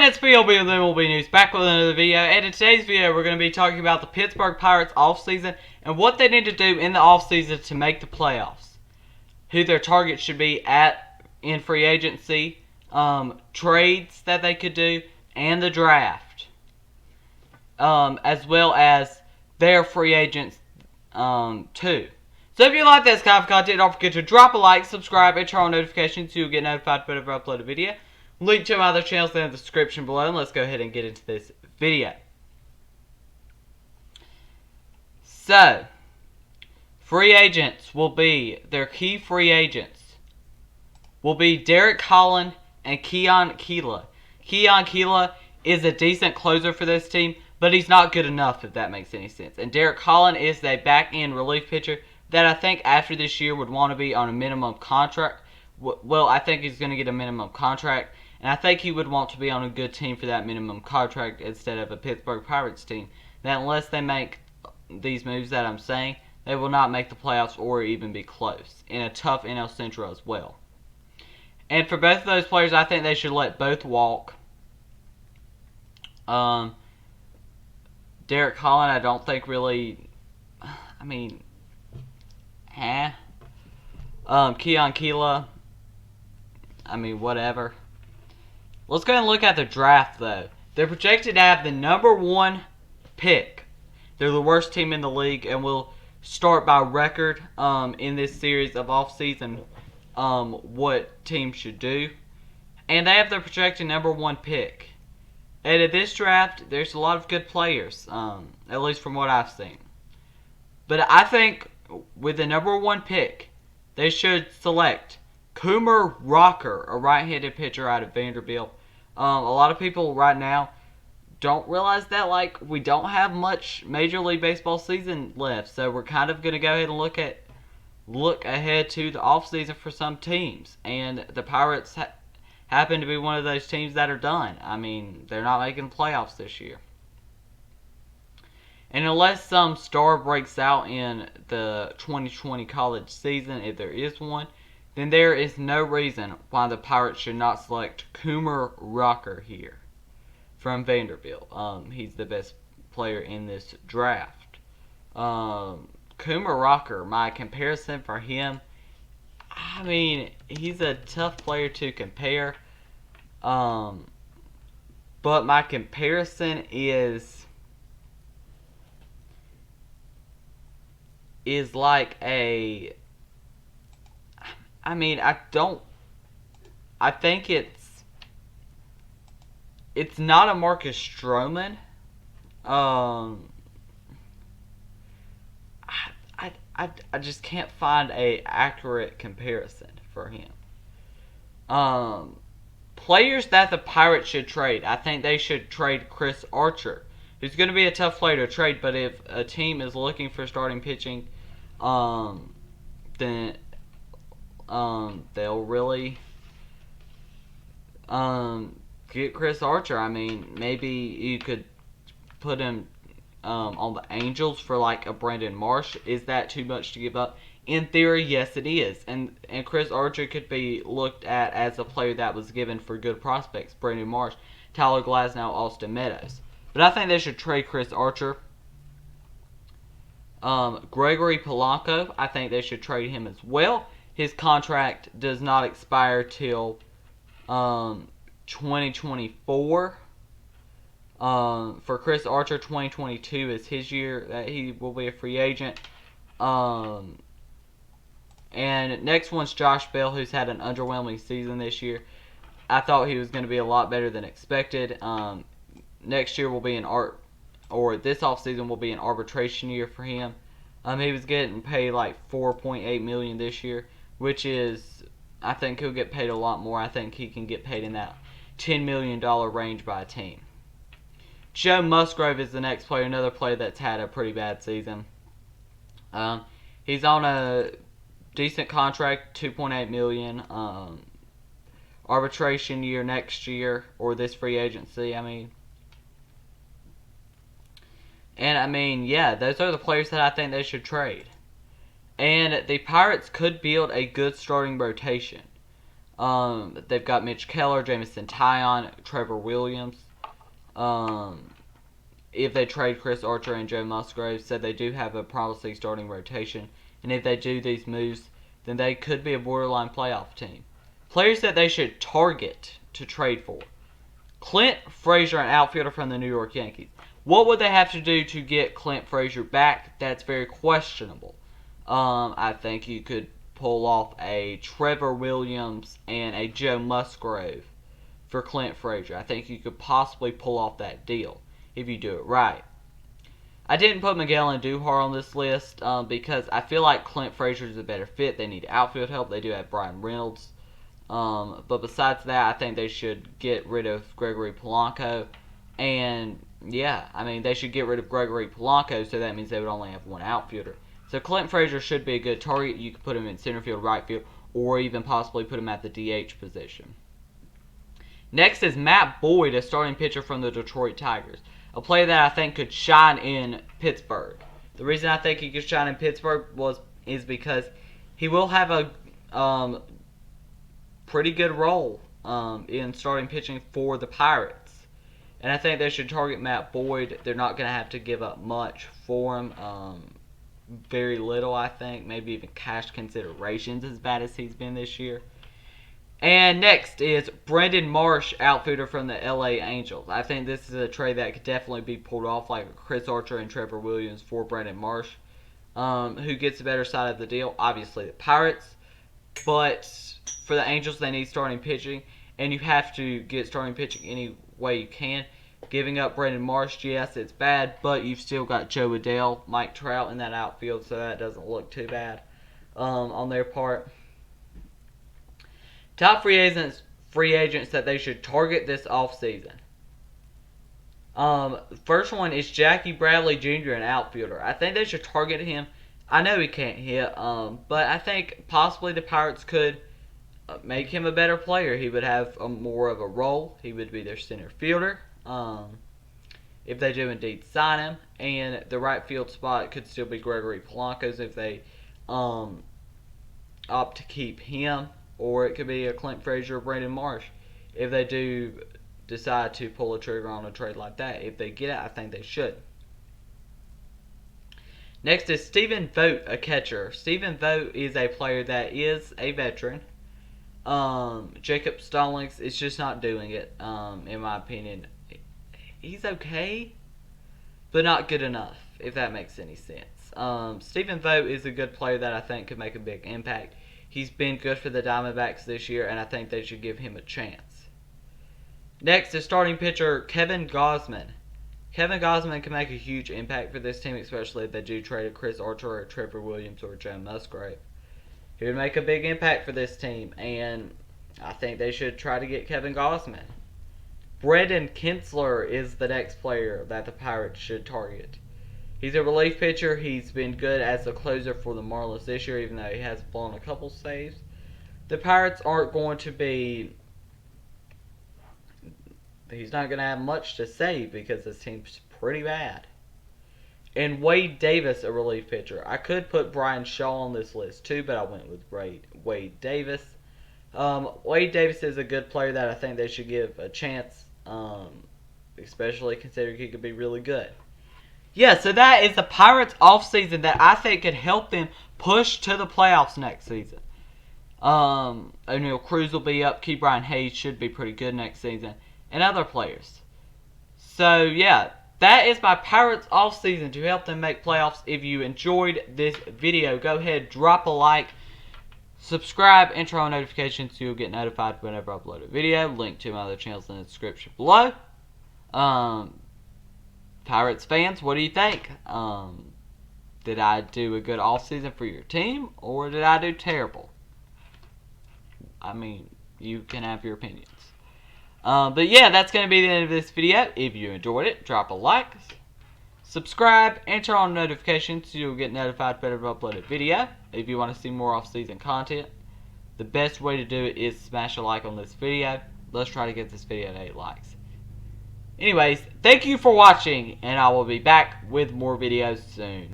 it's MLB with MLB News, back with another video, and in today's video we're going to be talking about the Pittsburgh Pirates offseason and what they need to do in the offseason to make the playoffs. Who their targets should be in free agency, trades that they could do, and the draft. As well as their free agents too. So if you like this kind of content, don't forget to drop a like, subscribe, and turn on notifications so you'll get notified whenever I upload a video. Link to my other channels in the description below, and let's go ahead and get into this video. So, free agents will be, their key free agents will be Derek Holland and Keon Keela. Keon Keela is a decent closer for this team, but he's not good enough, if that makes any sense. And Derek Holland is a back-end relief pitcher that I think after this year would want to be on a minimum contract. Well, I think he's going to get a minimum contract, and I think he would want to be on a good team for that minimum contract instead of a Pittsburgh Pirates team. That unless they make these moves that I'm saying, they will not make the playoffs or even be close. In a tough NL Central as well. And for both of those players, I think they should let both walk. Derek Holland, I don't think really, Keon Keela, whatever. Let's go and look at the draft, though. They're projected to have the #1 pick. They're the worst team in the league, and will start by record in this series of offseason what teams should do. And they have their projected #1 pick. And in this draft, there's a lot of good players, at least from what I've seen. But I think with the #1 pick, they should select Coomer Rocker, a right-handed pitcher out of Vanderbilt. A lot of people right now don't realize that we don't have much Major League Baseball season left, so we're kind of going to go ahead and look ahead to the offseason for some teams, and the Pirates happen to be one of those teams that are done. They're not making playoffs this year. And unless some star breaks out in the 2020 college season, if there is one, then there is no reason why the Pirates should not select Coomer Rocker here from Vanderbilt. He's the best player in this draft. Coomer Rocker, my comparison for him, he's a tough player to compare. But my comparison is like a, I think it's not a Marcus Stroman. I just can't find a accurate comparison for him. Players that the Pirates should trade. I think they should trade Chris Archer, who's going to be a tough player to trade, but if a team is looking for starting pitching, then they'll really get Chris Archer. Maybe you could put him on the Angels for a Brandon Marsh. Is that too much to give up? In theory, yes, it is. And Chris Archer could be looked at as a player that was given for good prospects. Brandon Marsh, Tyler Glasnow, Austin Meadows. But I think they should trade Chris Archer. Gregory Polanco, I think they should trade him as well. His contract does not expire till 2024. For Chris Archer, 2022 is his year that he will be a free agent. And next one's Josh Bell, who's had an underwhelming season this year. I thought he was going to be a lot better than expected. Next year will be this offseason will be an arbitration year for him. He was getting paid $4.8 million this year, which is, I think he'll get paid a lot more. I think he can get paid in that $10 million range by a team. Joe Musgrove is the next player, another player that's had a pretty bad season. He's on a decent contract, $2.8 million. Arbitration year next year, or this free agency, And yeah, those are the players that I think they should trade. And the Pirates could build a good starting rotation. They've got Mitch Keller, Jamison Tyon, Trevor Williams. If they trade Chris Archer and Joe Musgrove, said they do have a promising starting rotation. And if they do these moves, then they could be a borderline playoff team. Players that they should target to trade for. Clint Frazier, an outfielder from the New York Yankees. What would they have to do to get Clint Frazier back? That's very questionable. I think you could pull off a Trevor Williams and a Joe Musgrove for Clint Frazier. I think you could possibly pull off that deal if you do it right. I didn't put Miguel Andujar on this list because I feel like Clint Frazier is a better fit. They need outfield help. They do have Brian Reynolds. But besides that, I think they should get rid of Gregory Polanco. And, yeah, I mean, they should get rid of Gregory Polanco, so that means they would only have one outfielder. So Clint Frazier should be a good target. You could put him in center field, right field, or even possibly put him at the DH position. Next is Matt Boyd, a starting pitcher from the Detroit Tigers. A player that I think could shine in Pittsburgh. The reason I think he could shine in Pittsburgh is because he will have a pretty good role in starting pitching for the Pirates. And I think they should target Matt Boyd. They're not going to have to give up much for him. Very little, I think. Maybe even cash considerations as bad as he's been this year. And next is Brandon Marsh, outfielder from the LA Angels. I think this is a trade that could definitely be pulled off, like Chris Archer and Trevor Williams for Brandon Marsh. Who gets the better side of the deal? Obviously the Pirates. But for the Angels, they need starting pitching. And you have to get starting pitching any way you can. Giving up Brandon Marsh, yes, it's bad, but you've still got Joe Adele, Mike Trout in that outfield, so that doesn't look too bad on their part. Top free agents that they should target this offseason. First one is Jackie Bradley Jr., an outfielder. I think they should target him. I know he can't hit, but I think possibly the Pirates could make him a better player. He would have more of a role. He would be their center fielder. If they do indeed sign him, and the right field spot could still be Gregory Polanco's if they opt to keep him, or it could be a Clint Frazier or Brandon Marsh if they do decide to pull a trigger on a trade like that. If they get it, I think they should. Next is Stephen Vogt, a catcher. Stephen Vogt is a player that is a veteran. Jacob Stallings is just not doing it, in my opinion. He's okay, but not good enough, if that makes any sense. Stephen Vogt is a good player that I think could make a big impact. He's been good for the Diamondbacks this year, and I think they should give him a chance. Next is starting pitcher Kevin Gausman. Kevin Gausman can make a huge impact for this team, especially if they do trade a Chris Archer or Trevor Williams or Joe Musgrove. He would make a big impact for this team, and I think they should try to get Kevin Gausman. Brendan Kinsler is the next player that the Pirates should target. He's a relief pitcher. He's been good as a closer for the Marlins this year, even though he has blown a couple saves. The Pirates aren't going to be... He's not going to have much to save because this team's pretty bad. And Wade Davis, a relief pitcher. I could put Brian Shaw on this list too, but I went with Wade Davis. Wade Davis is a good player that I think they should give a chance, especially considering he could be really good. Yeah, so that is the Pirates offseason that I think could help them push to the playoffs next season. O'Neal Cruz will be up. Ke'Bryan Hayes should be pretty good next season. And other players. So, yeah, that is my Pirates offseason to help them make playoffs. If you enjoyed this video, go ahead, drop a like. Subscribe and turn on notifications so you'll get notified whenever I upload a video. Link to my other channels in the description below. Pirates fans, what do you think? Did I do a good offseason for your team, or did I do terrible? I mean, you can have your opinions. But yeah, that's going to be the end of this video. If you enjoyed it, drop a like, subscribe, and turn on notifications so you'll get notified whenever I upload a video. If you want to see more off-season content, the best way to do it is smash a like on this video. Let's try to get this video to 8 likes. Anyways, thank you for watching, and I will be back with more videos soon.